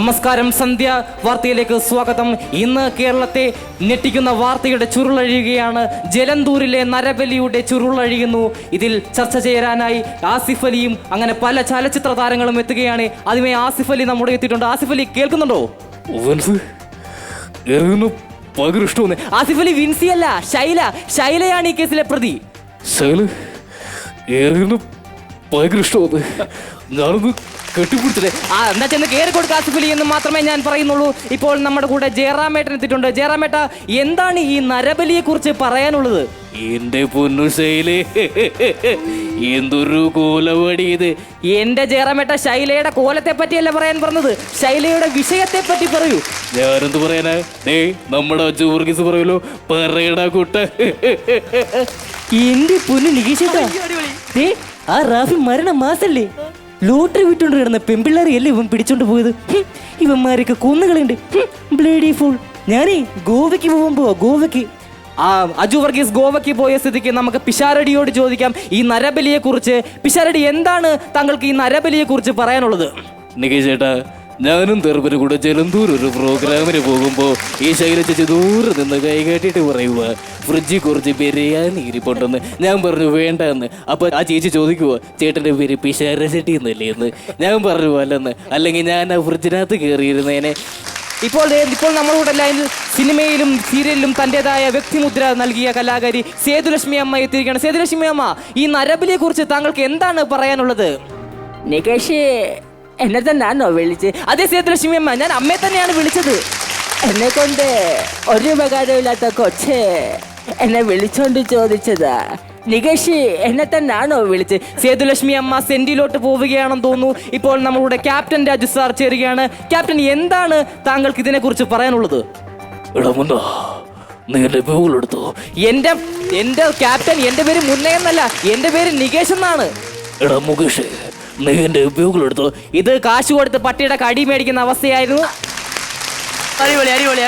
നമസ്കാരം, സന്ധ്യ വാർത്തയിലേക്ക് സ്വാഗതം. ഇന്ന് കേരളത്തെ ഞെട്ടിക്കുന്ന വാർത്തയുടെ ചുരുളഴിയുകയാണ്. ജലന്തൂരിലെ നരബലിയുടെ ചുരുളഴിയുന്നു. ഇതിൽ ചർച്ച ചെയ്യാനായി ആസിഫ് അലിയും അങ്ങനെ പല ചലച്ചിത്ര താരങ്ങളും എത്തുകയാണ്. ആദ്യമേ ആസിഫ് അലി നമ്മുടെ എത്തിയിട്ടുണ്ട്. ആസിഫ് അലി കേൾക്കുന്നുണ്ടോ? ആസിഫ് അലി വിൻസി അല്ല, ശൈലയാണ് ഈ കേസിലെ പ്രതി. എന്നാ ചെന്ന് കയറി കൊടുക്കുക ആസിഫ് അലി എന്ന് മാത്രമേ ഞാൻ പറയുന്നുള്ളൂ. ഇപ്പോൾ നമ്മുടെ കൂടെ ജയറാമേട്ടൻ എത്തിയിട്ടുണ്ട്. ജയറാമേട്ട, എന്താണ് ഈ നരബലിയെ കുറിച്ച് പറയാനുള്ളത്? എന്റെ പൊന്നു ശൈലേ, എന്തൊരു കോലവടി ഇത്. എന്റെ ജയറാമേട്ട, ശൈലയുടെ കോലത്തെ പറ്റിയല്ല പറയാൻ പറഞ്ഞത്, ശൈലയുടെ വിഷയത്തെ പറ്റി പറയൂ. ഞാനെന്ത് പറയാനാ? നമ്മുടെ അച്ചു വർഗീസ് പറയല്ലോ, പറയടാ കുട്ട. എന്റെ പൊന്നു നികേഷേട്ടാ, ആ റാഫി മരണ മാസല്ലേ, ലോട്ടറി വിട്ടുകൊണ്ട് കിടന്ന പെമ്പിള്ളേരെയല്ലേ ഇവൻ പിടിച്ചോണ്ട് പോയത്. ഇവന്മാരൊക്കെ കൊന്നുകളുണ്ട്. Bloody full. ഞാനേ ഗോവയ്ക്ക് പോവാൻ ഗോവയ്ക്ക്. അജു വർഗീസ് ഗോവയ്ക്ക് പോയ സ്ഥിതിക്ക് നമുക്ക് പിഷാരടിയോട് ചോദിക്കാം ഈ നരബലിയെ കുറിച്ച്. പിഷാരടി, എന്താണ് താങ്കൾക്ക് ഈ നരബലിയെ കുറിച്ച് പറയാനുള്ളത്? നികേഷ് ചേട്ടാ, ഞാനും തെർബിന് കൂടെ ജലന്തൂർ ഒരു പ്രോഗ്രാമിന് പോകുമ്പോ ഈ ശൈല ചേച്ചി ദൂരെ നിന്ന് കൈ കാട്ടിട്ട് പറയുക, ഫ്രിഡ്ജിൽ കുറച്ച് ബിരിയാണി ഇരിപ്പുണ്ടെന്ന്. ഞാൻ പറഞ്ഞു വേണ്ട എന്ന്. അപ്പൊ ആ ചേച്ചി ചോദിക്കുവോ, ചേട്ടന്റെ പേര് പിഷാരശെട്ടി എന്നല്ലേ എന്ന്. ഞാൻ പറഞ്ഞു അല്ലെന്ന്, അല്ലെങ്കിൽ ഞാൻ ആ ഫ്രിഡ്ജിനകത്ത് കയറിയിരുന്നേനെ. ഇപ്പോൾ നമ്മളുടെ ലൈനിൽ സിനിമയിലും സീരിയലിലും തൻ്റെതായ വ്യക്തിമുദ്ര നൽകിയ കലാകാരി സേതുലക്ഷ്മി അമ്മ എത്തിയിരിക്കുകയാണ്. സേതുലക്ഷ്മി അമ്മ, ഈ നരബലിയെ കുറിച്ച് താങ്കൾക്ക് എന്താണ് പറയാനുള്ളത്? നികേഷ്, എന്നെ തന്നെയാണോ വിളിച്ച്? അതേ സേതുലക്ഷ്മി അമ്മ, ഞാൻ അമ്മയെ തന്നെയാണ് വിളിച്ചത്. എന്നെ കൊണ്ട് ഒരു ഉപകാരമില്ലാത്ത കൊച്ച് എന്നെ വിളിച്ചോണ്ട് ചോദിച്ചതാ. നികേഷ്, എന്നെ തന്നെയാണോ വിളിച്ച്? സേതുലക്ഷ്മി അമ്മ സെന്റിലോട്ട് പോവുകയാണെന്ന് തോന്നുന്നു. ഇപ്പോൾ നമ്മളുടെ ക്യാപ്റ്റൻ രാജു സാർ ചേരുകയാണ്. ക്യാപ്റ്റൻ, എന്താണ് താങ്കൾക്ക് ഇതിനെ കുറിച്ച് പറയാനുള്ളത്? എന്റെ ക്യാപ്റ്റൻ, എന്റെ പേര് മുന്നേ എന്നല്ല, എന്റെ പേര് നികേഷ് എന്നാണ്. എടാ മുകേഷ്, നീ എന്റെ ഉപയോഗം എടുത്തോ. ഇത് കാശ് കൊടുത്ത് പട്ടിയുടെ കടി മേടിക്കുന്ന അവസ്ഥയായിരുന്നു. അടിപൊളി.